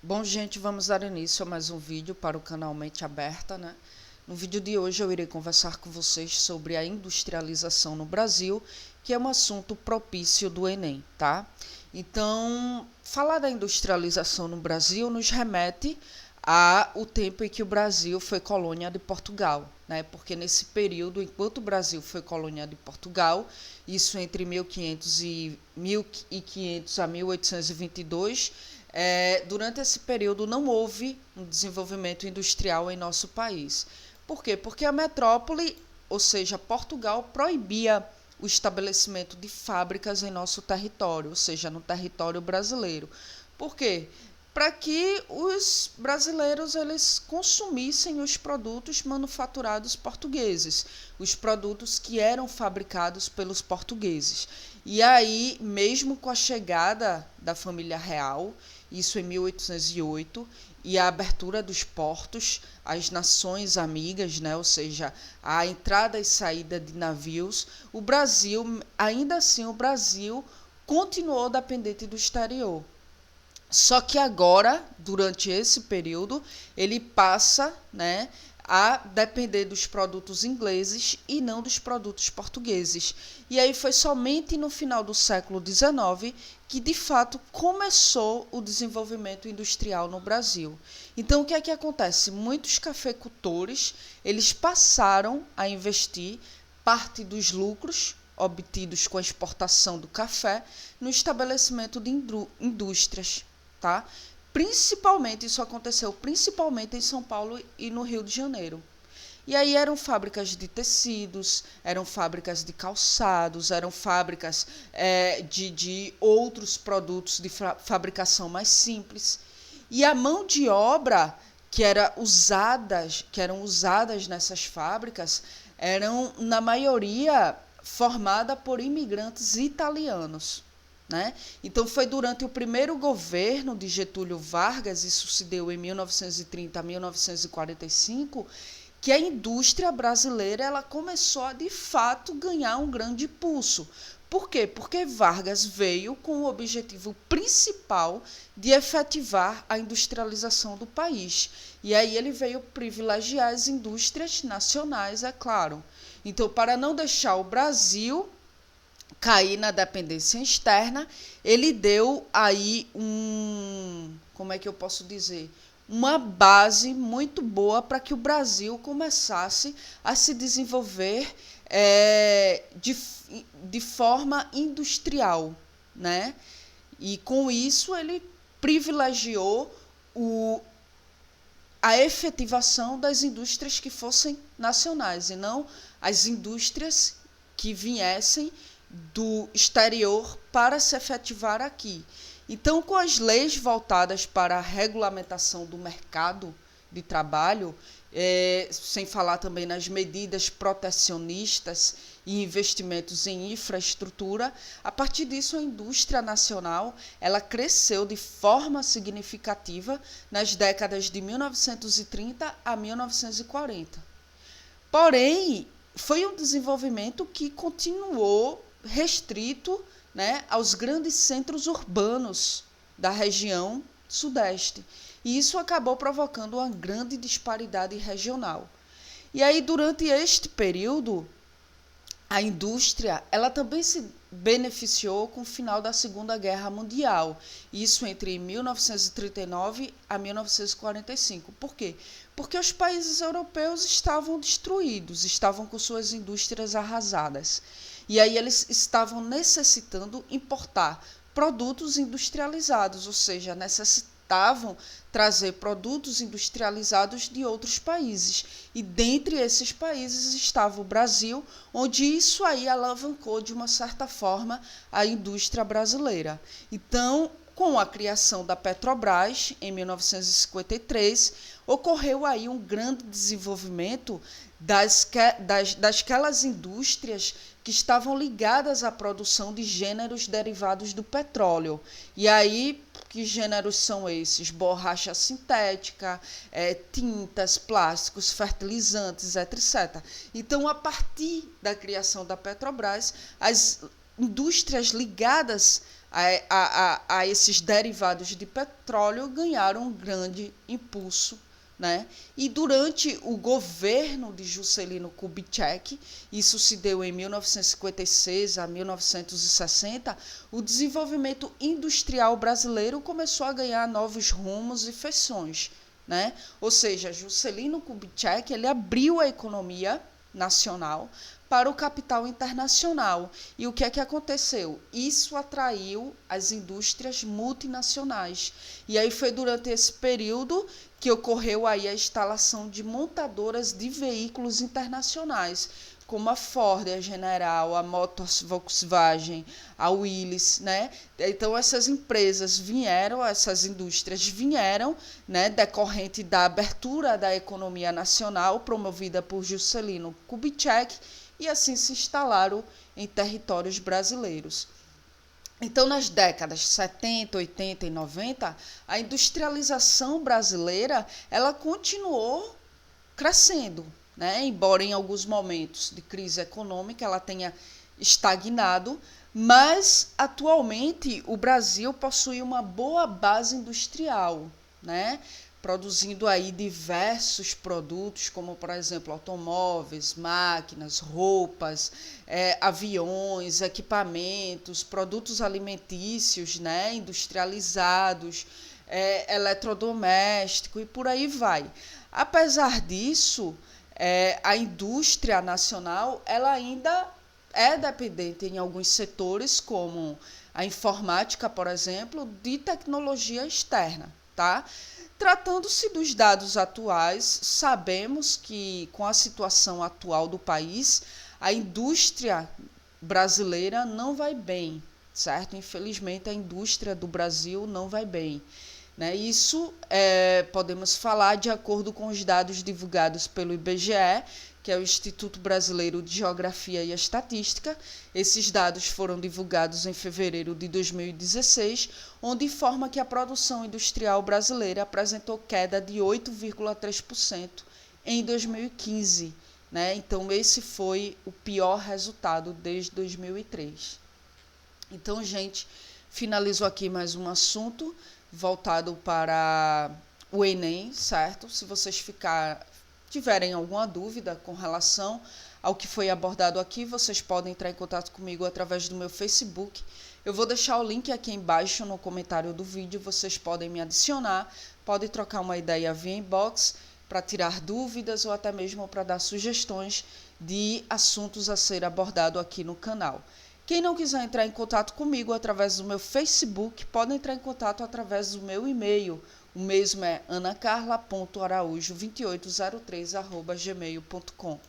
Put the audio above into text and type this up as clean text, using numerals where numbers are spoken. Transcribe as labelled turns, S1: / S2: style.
S1: Bom, gente, vamos dar início a mais um vídeo para o canal Mente Aberta, né? No vídeo de hoje eu irei conversar com vocês sobre a industrialização no Brasil, que é um assunto propício do Enem, tá? Então, falar da industrialização no Brasil nos remete ao tempo em que o Brasil foi colônia de Portugal, né? Porque nesse período, enquanto o Brasil foi colônia de Portugal, isso entre 1500 a 1822, durante esse período não houve um desenvolvimento industrial em nosso país. Por quê? Porque a metrópole, ou seja, Portugal, proibia o estabelecimento de fábricas em nosso território, ou seja, no território brasileiro. Por quê? Para que os brasileiros eles consumissem os produtos manufaturados portugueses, os produtos que eram fabricados pelos portugueses. E aí, mesmo com a chegada da família real, isso em 1808, e a abertura dos portos, as nações amigas, né, ou seja, a entrada e saída de navios, o Brasil, ainda assim, o Brasil continuou dependente do exterior. Só que agora, durante esse período, ele passa, né, a depender dos produtos ingleses e não dos produtos portugueses. E aí foi somente no final do século XIX que, de fato, começou o desenvolvimento industrial no Brasil. Então, o que é que acontece? Muitos cafeicultores, eles passaram a investir parte dos lucros obtidos com a exportação do café no estabelecimento de indústrias. Tá? Principalmente, isso aconteceu principalmente em São Paulo e no Rio de Janeiro. E aí eram fábricas de tecidos, eram fábricas de calçados, eram fábricas de outros produtos de fabricação mais simples. E a mão de obra que eram usadas nessas fábricas eram, na maioria, formada por imigrantes italianos. Né? Então, foi durante o primeiro governo de Getúlio Vargas, isso se deu em 1930 a 1945, que a indústria brasileira ela começou a, de fato, ganhar um grande impulso. Por quê? Porque Vargas veio com o objetivo principal de efetivar a industrialização do país. E aí ele veio privilegiar as indústrias nacionais, é claro. Então, para não deixar o Brasil cair na dependência externa, ele deu aí como é que eu posso dizer? Uma base muito boa para que o Brasil começasse a se desenvolver de forma industrial, né? E com isso ele privilegiou a efetivação das indústrias que fossem nacionais e não as indústrias que viessem do exterior para se efetivar aqui. Então, com as leis voltadas para a regulamentação do mercado de trabalho, sem falar também nas medidas protecionistas e investimentos em infraestrutura, a partir disso a indústria nacional ela cresceu de forma significativa nas décadas de 1930 a 1940. Porém, foi um desenvolvimento que continuou restrito, né, aos grandes centros urbanos da região sudeste. E isso acabou provocando uma grande disparidade regional. E aí, durante este período, a indústria ela também se beneficiou com o final da Segunda Guerra Mundial, isso entre 1939 a 1945. Por quê? Porque os países europeus estavam destruídos, estavam com suas indústrias arrasadas. E aí eles estavam necessitando importar produtos industrializados, ou seja, necessitavam trazer produtos industrializados de outros países. E dentre esses países estava o Brasil, onde isso aí alavancou, de uma certa forma, a indústria brasileira. Então, com a criação da Petrobras, em 1953, ocorreu aí um grande desenvolvimento dasquelas indústrias que estavam ligadas à produção de gêneros derivados do petróleo. E aí, que gêneros são esses? Borracha sintética, tintas, plásticos, fertilizantes, etc. Então, a partir da criação da Petrobras, as indústrias ligadas a esses derivados de petróleo ganharam um grande impulso, né? E durante o governo de Juscelino Kubitschek, isso se deu em 1956 a 1960, o desenvolvimento industrial brasileiro começou a ganhar novos rumos e feições, né? Ou seja, Juscelino Kubitschek ele abriu a economia nacional para o capital internacional. E o que é que aconteceu? Isso atraiu as indústrias multinacionais. E aí foi durante esse período que ocorreu aí a instalação de montadoras de veículos internacionais, como a Ford, a General, a Motors Volkswagen, a Willys, né? Então essas empresas vieram, essas indústrias vieram, né, decorrente da abertura da economia nacional promovida por Juscelino Kubitschek, e assim se instalaram em territórios brasileiros. Então, nas décadas 70, 80 e 90, a industrialização brasileira ela continuou crescendo, né? Embora em alguns momentos de crise econômica ela tenha estagnado, mas atualmente o Brasil possui uma boa base industrial, né? Produzindo aí diversos produtos, como, por exemplo, automóveis, máquinas, roupas, aviões, equipamentos, produtos alimentícios, né, industrializados, eletrodoméstico e por aí vai. Apesar disso, a indústria nacional ela ainda é dependente em alguns setores, como a informática, por exemplo, de tecnologia externa, tá? Tratando-se dos dados atuais, sabemos que, com a situação atual do país, a indústria brasileira não vai bem, certo? Infelizmente, a indústria do Brasil não vai bem, né? Isso podemos falar de acordo com os dados divulgados pelo IBGE, que é o Instituto Brasileiro de Geografia e Estatística. Esses dados foram divulgados em fevereiro de 2016, onde informa que a produção industrial brasileira apresentou queda de 8,3% em 2015. Né? Então, esse foi o pior resultado desde 2003. Então, gente, finalizo aqui mais um assunto voltado para o Enem, certo? Se vocês tiverem alguma dúvida com relação ao que foi abordado aqui, vocês podem entrar em contato comigo através do meu Facebook. Eu vou deixar o link aqui embaixo no comentário do vídeo, vocês podem me adicionar, podem trocar uma ideia via inbox para tirar dúvidas ou até mesmo para dar sugestões de assuntos a ser abordado aqui no canal. Quem não quiser entrar em contato comigo através do meu Facebook, pode entrar em contato através do meu e-mail. O mesmo é anacarla.araújo2803@gmail.com.